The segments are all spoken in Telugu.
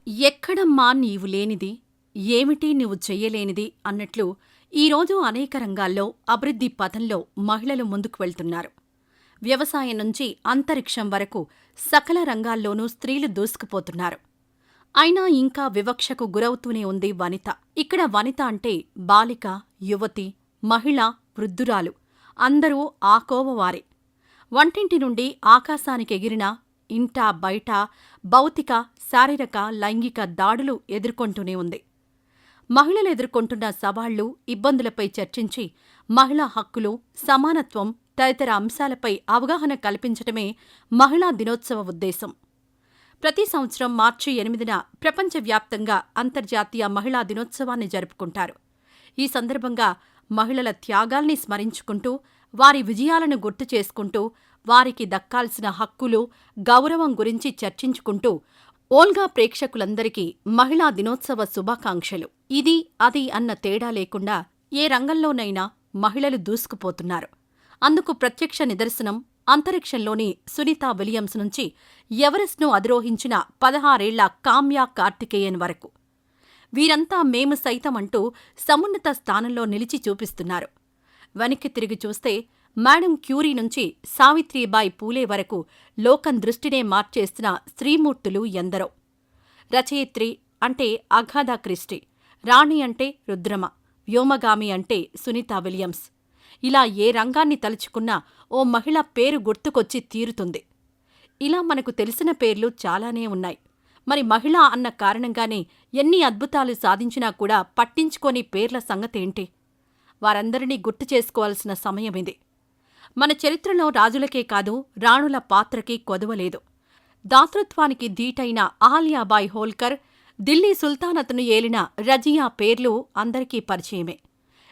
ఎక్కడమ్మా నీవు లేనిది, ఏమిటి నువ్వు చెయ్యలేనిది అన్నట్లు ఈరోజు అనేక రంగాల్లో అభివృద్ధి పథంలో మహిళలు ముందుకు వెళ్తున్నారు. వ్యవసాయం నుంచి అంతరిక్షం వరకు సకల రంగాల్లోనూ స్త్రీలు దూసుకుపోతున్నారు. అయినా ఇంకా వివక్షకు గురవుతూనే ఉంది వనిత. ఇక్కడ వనిత అంటే బాలిక, యువతి, మహిళ, వృద్ధురాలు అందరూ ఆ కోవవారే. వంటింటి నుండి ఆకాశానికెగిరినా ఇంటా బయటా భౌతిక, శారీరక, లైంగిక దాడులు ఎదుర్కొంటూనే ఉంది. మహిళలు ఎదుర్కొంటున్న సవాళ్లు, ఇబ్బందులపై చర్చించి మహిళా హక్కులు, సమానత్వం తదితర అంశాలపై అవగాహన కల్పించటమే మహిళా దినోత్సవ ఉద్దేశం. ప్రతి సంవత్సరం మార్చి 8న ప్రపంచవ్యాప్తంగా అంతర్జాతీయ మహిళా దినోత్సవాన్ని జరుపుకుంటారు. ఈ సందర్భంగా మహిళల త్యాగాల్ని స్మరించుకుంటూ, వారి విజయాలను గుర్తు చేసుకుంటూ, వారికి దక్కాల్సిన హక్కులు, గౌరవం గురించి చర్చించుకుంటూ ఓల్గా ప్రేక్షకులందరికీ మహిళా దినోత్సవ శుభాకాంక్షలు. ఇది అది అన్న తేడా లేకుండా ఏ రంగంలోనైనా మహిళలు దూసుకుపోతున్నారు. అందుకు ప్రత్యక్ష నిదర్శనం అంతరిక్షంలోని సునీతా విలియమ్స్ నుంచి ఎవరెస్ట్ను అధిరోహించిన 16 ఏళ్ల కామ్యా కార్తికేయన్ వరకు. వీరంతా మేము సైతం అంటూ సమున్నత స్థానంలో నిలిచి చూపిస్తున్నారు. వెనక్కి తిరిగి చూస్తే మేడం క్యూరీ నుంచి సావిత్రీబాయి పూలే వరకు లోకం దృష్టినే మార్చేస్తున్న స్త్రీమూర్తులు ఎందరో. రచయిత్రి అంటే అగాథా క్రిస్టీ, రాణి అంటే రుద్రమ, వ్యోమగామి అంటే సునీతా విలియమ్స్. ఇలా ఏ రంగాన్ని తలుచుకున్నా ఓ మహిళ పేరు గుర్తుకొచ్చి తీరుతుంది. ఇలా మనకు తెలిసిన పేర్లు చాలానే ఉన్నాయి. మరి మహిళ అన్న కారణంగానే ఎన్ని అద్భుతాలు సాధించినా కూడా పట్టించుకోని పేర్ల సంగతేంటి? వారందరినీ గుర్తు చేసుకోవాల్సిన సమయమిది. మన చరిత్రలో రాజులకే కాదు, రాణుల పాత్రకి కొదవలేదు. దాతృత్వానికి ధీటైన అహల్యాబాయి హోల్కర్, ఢిల్లీ సుల్తానతును ఏలిన రజియా పేర్లు అందరికీ పరిచయమే.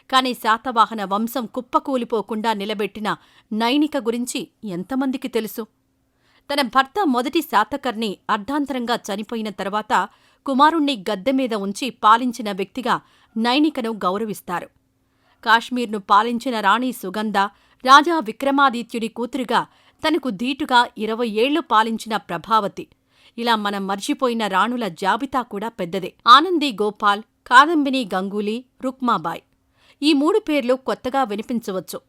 కాని శాతవాహన వంశం కుప్పకూలిపోకుండా నిలబెట్టిన నైనిక గురించి ఎంతమందికి తెలుసు? తన భర్త మొదటి శాతకర్ణి అర్ధాంతరంగా చనిపోయిన తర్వాత కుమారుణ్ణి గద్దెమీద ఉంచి పాలించిన వ్యక్తిగా నైనికను గౌరవిస్తారు. కాశ్మీర్ను పాలించిన రాణి సుగంధ, రాజా విక్రమాదిత్యుడి కూతురుగా తనకు ధీటుగా 20 ఏళ్లు పాలించిన ప్రభావతి. ఇలా మనం మర్చిపోయిన రాణుల జాబితా కూడా పెద్దదే. ఆనందీ గోపాల్, కాదంబిని గంగూలీ, రుక్మాబాయ్. ఈ 3 పేర్లు కొత్తగా వినిపించవచ్చు.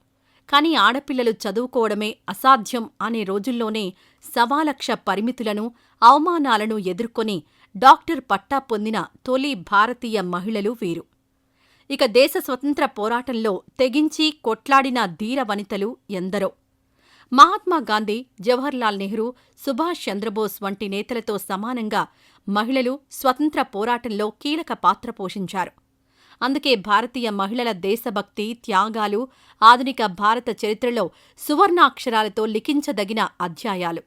కాని ఆడపిల్లలు చదువుకోవడమే అసాధ్యం అనే రోజుల్లోనే 1,000,000 పరిమితులను, అవమానాలను ఎదుర్కొని డాక్టర్ పట్టా పొందిన తొలి భారతీయ మహిళలు వీరు. ఇక దేశ స్వతంత్ర పోరాటంలో తెగించి కొట్లాడిన ధీర వనితలు ఎందరో. మహాత్మాగాంధీ, జవహర్లాల్ నెహ్రూ, సుభాష్ చంద్రబోస్ వంటి నేతలతో సమానంగా మహిళలు స్వతంత్ర పోరాటంలో కీలక పాత్ర పోషించారు. అందుకే భారతీయ మహిళల దేశభక్తి, త్యాగాలు ఆధునిక భారత చరిత్రలో సువర్ణాక్షరాలతో లిఖించదగిన అధ్యాయాలు.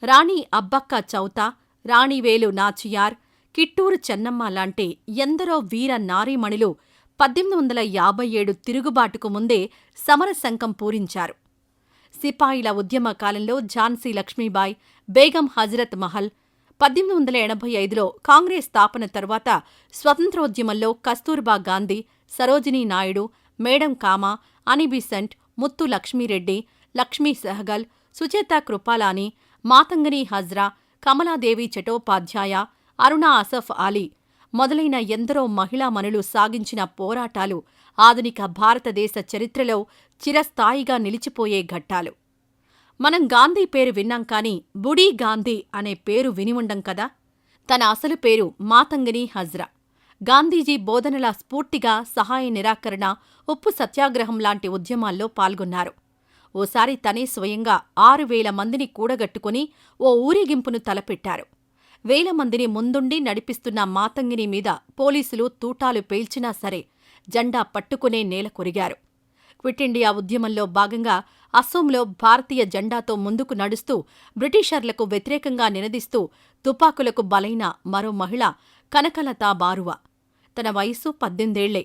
రాణి అబ్బక్క చౌత, రాణివేలు నాచియార్, కిట్టూరు చెన్నమ్మ లాంటి ఎందరో వీర నారీమణులు 1857 తిరుగుబాటుకు ముందే సమరశంఖం పూరించారు. సిపాయిల ఉద్యమ కాలంలో ఝాన్సీ లక్ష్మీబాయి, బేగం హజరత్ మహల్, 1885లో కాంగ్రెస్ స్థాపన తర్వాత స్వతంత్రోద్యమంలో Kasturba Gandhi, Sarojini Naidu, madam comma, Annie Besant, Muthu Lakshmi Reddy, Lakshmi Sehgal, Sucheta Kripalani, మాతంగని Hazra, Kamaladevi Chattopadhyay, Aruna Asaf Ali మొదలైన ఎందరో మహిళామణులు సాగించిన పోరాటాలు ఆధునిక భారతదేశ చరిత్రలో చిరస్థాయిగా నిలిచిపోయే ఘట్టాలు. మనం గాంధీ పేరు విన్నాం కానీ బుడీ గాంధీ అనే పేరు విని ఉండం కదా. తన అసలు పేరు మాతంగని హజ్రా. గాంధీజీ బోధనల స్ఫూర్తిగా సహాయ నిరాకరణ, ఉప్పు సత్యాగ్రహం లాంటి ఉద్యమాల్లో పాల్గొన్నారు. ఓసారి తనే స్వయంగా 6,000 మందిని కూడగట్టుకుని ఓ ఊరేగింపును తలపెట్టారు. 1,000 మందిని ముందుండి నడిపిస్తున్న మాతంగిని మీద పోలీసులు తూటాలు పేల్చినా సరే జెండా పట్టుకునే నేల కొరిగారు. క్విట్ ఇండియా ఉద్యమంలో భాగంగా అస్సోంలో భారతీయ జెండాతో ముందుకు నడుస్తూ బ్రిటిషర్లకు వ్యతిరేకంగా నినదిస్తూ తుపాకులకు బలైన మరో మహిళ కనకలతా బారువా. తన వయస్సు 18 ఏళ్లే.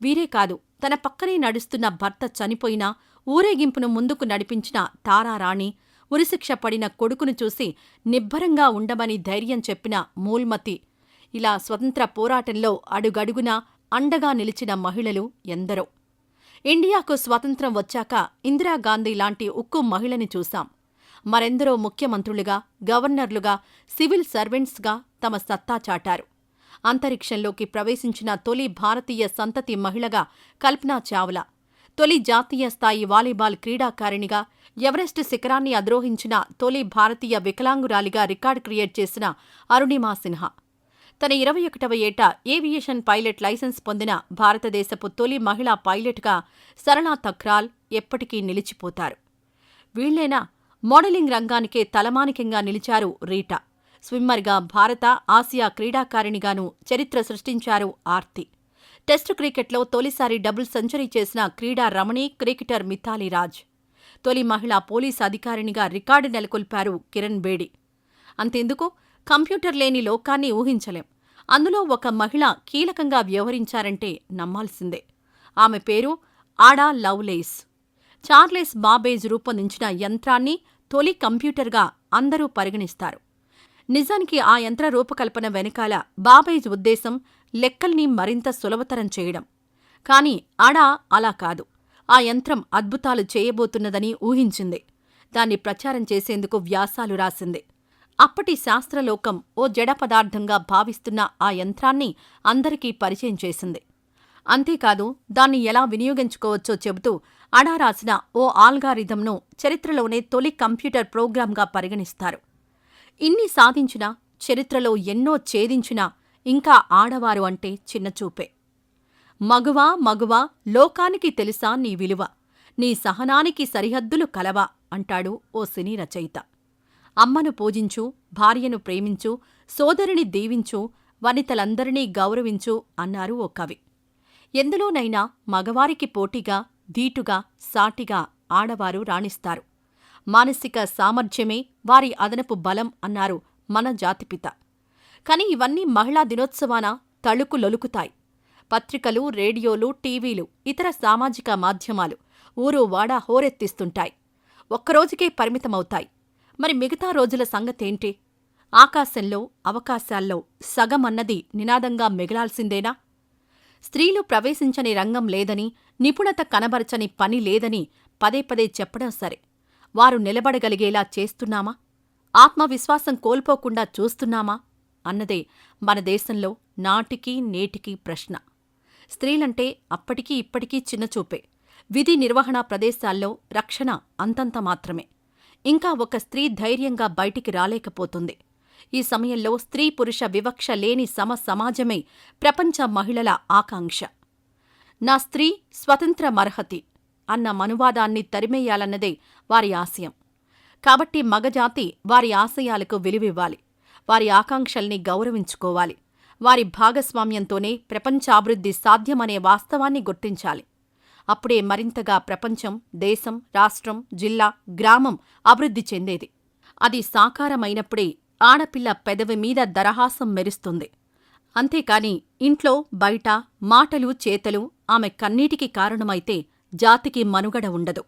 వీరే కాదు, తన పక్కనే నడుస్తున్న భర్త పోయినా ఊరేగింపును ముందుకు నడిపించిన తారారాణి, ఉరిశిక్ష పడిన కొడుకును చూసి నిబ్బరంగా ఉండమని ధైర్యం చెప్పిన మూల్మతి. ఇలా స్వతంత్ర పోరాటంలో అడుగడుగునా అండగా నిలిచిన మహిళలు ఎందరో. ఇండియాకు స్వాతంత్ర్యం వచ్చాక ఇందిరాగాంధీ లాంటి ఉక్కు మహిళని చూశాం. మరెందరో ముఖ్యమంత్రులుగా, గవర్నర్లుగా, సివిల్ సర్వెంట్స్గా తమ సత్తా చాటారు. అంతరిక్షంలోకి ప్రవేశించిన తొలి భారతీయ సంతతి మహిళగా కల్పనా చావ్లా, తొలి జాతీయ స్థాయి వాలీబాల్ క్రీడాకారిణిగా, ఎవరెస్ట్ శిఖరాన్ని అధిరోహించిన తొలి భారతీయ వికలాంగురాలిగా రికార్డు క్రియేట్ చేసిన అరుణిమా సిన్హా, తన 21వ ఏట ఏవియేషన్ పైలట్ లైసెన్స్ పొందిన భారతదేశపు తొలి మహిళా పైలట్గా సరళా తక్రాల్ ఎప్పటికీ నిలిచిపోతారు. వీళ్లేనా? మోడలింగ్ రంగానికే తలమానికంగా నిలిచారు రీటా. స్విమ్మర్గా భారత, ఆసియా క్రీడాకారిణిగానూ చరిత్ర సృష్టించారు ఆర్తి. టెస్టు క్రికెట్లో తొలిసారి డబుల్ సెంచరీ చేసిన క్రీడా రమణి క్రికెటర్ మిథాలీ రాజ్. తొలి మహిళా పోలీసు అధికారినిగా రికార్డు నెలకొల్పారు కిరణ్ బేడి. అంతెందుకు, కంప్యూటర్ లేని లోకాన్ని ఊహించలేం. అందులో ఒక మహిళ కీలకంగా వ్యవహరించారంటే నమ్మాల్సిందే. ఆమె పేరు ఆడా లవ్లేస్. చార్లెస్ బాబేజ్ రూపొందించిన యంత్రాన్ని తొలి కంప్యూటర్గా అందరూ పరిగణిస్తారు. నిజానికి ఆ యంత్ర రూపకల్పన వెనకాల బాబేజ్ ఉద్దేశం లెక్కల్ని మరింత సులభతరం చేయడం. కాని ఆడా అలా కాదు. ఆ యంత్రం అద్భుతాలు చేయబోతున్నదని ఊహించింది. దాన్ని ప్రచారం చేసేందుకు వ్యాసాలు రాసింది. అప్పటి శాస్త్రలోకం ఓ జడ పదార్థంగా భావిస్తున్న ఆ యంత్రాన్ని అందరికీ పరిచయం చేసింది. అంతేకాదు, దాన్ని ఎలా వినియోగించుకోవచ్చో చెబుతూ అడా రాసిన ఓ ఆల్గారిథంను చరిత్రలోనే తొలి కంప్యూటర్ ప్రోగ్రాంగా పరిగణిస్తారు. ఇన్ని సాధించినా, చరిత్రలో ఎన్నో ఛేదించినా ఇంకా ఆడవారు అంటే చిన్నచూపే. మగువా మగువా, లోకానికి తెలుసా నీ విలువ, నీ సహనానికి సరిహద్దులు కలవా అంటాడు ఓ సినీ రచయిత. అమ్మను పూజించు, భార్యను ప్రేమించు, సోదరిని దీవించు, వనితలందరినీ గౌరవించు అన్నారు ఓ కవి. ఎందులోనైనా మగవారికి పోటీగా, ధీటుగా, సాటిగా ఆడవారు రాణిస్తారు. మానసిక సామర్థ్యమే వారి అదనపు బలం అన్నారు మన జాతిపిత. కాని ఇవన్నీ మహిళా దినోత్సవాన తళుకులొలుకుతాయి. పత్రికలు, రేడియోలు, టీవీలు, ఇతర సామాజిక మాధ్యమాలు ఊరు వాడా హోరెత్తిస్తుంటాయి. ఒక్కరోజుకే పరిమితమవుతాయి. మరి మిగతా రోజుల సంగతేంటి? ఆకాశంలో, అవకాశాల్లో సగమన్నది నినాదంగా మిగలాల్సిందేనా? స్త్రీలు ప్రవేశించని రంగం లేదని, నిపుణత కనబరచని పని లేదని పదే పదే చెప్పడం సరే, వారు నిలబడగలిగేలా చేస్తున్నామా? ఆత్మవిశ్వాసం కోల్పోకుండా చూస్తున్నామా అన్నదే మన దేశంలో నాటికీ నేటికీ ప్రశ్న. స్త్రీలంటే అప్పటికీ ఇప్పటికీ చిన్నచూపే. విధి నిర్వహణా ప్రదేశాల్లో రక్షణ అంతంత మాత్రమే. ఇంకా ఒక స్త్రీ ధైర్యంగా బయటికి రాలేకపోతుంది. ఈ సమయంలో స్త్రీ పురుష వివక్ష లేని సమాజమే ప్రపంచ మహిళల ఆకాంక్ష. నా స్త్రీ స్వతంత్రమర్హతి అన్న మనువాదాన్ని తరిమేయాలన్నదే వారి ఆశయం. కాబట్టి మగజాతి వారి ఆశయాలకు విలువివ్వాలి. వారి ఆకాంక్షల్ని గౌరవించుకోవాలి. వారి భాగస్వామ్యంతోనే ప్రపంచాభివృద్ధి సాధ్యమనే వాస్తవాన్ని గుర్తించాలి. అప్పుడే మరింతగా ప్రపంచం, దేశం, రాష్ట్రం, జిల్లా, గ్రామం అభివృద్ధి చెందేది. అది సాకారమైనప్పుడే ఆడపిల్ల పెదవి మీద దరహాసం మెరుస్తుంది. అంతేకాని ఇంట్లో, బయట మాటలు, చేతలు ఆమె కన్నీటికి కారణమైతే జాతికి మనుగడ ఉండదు.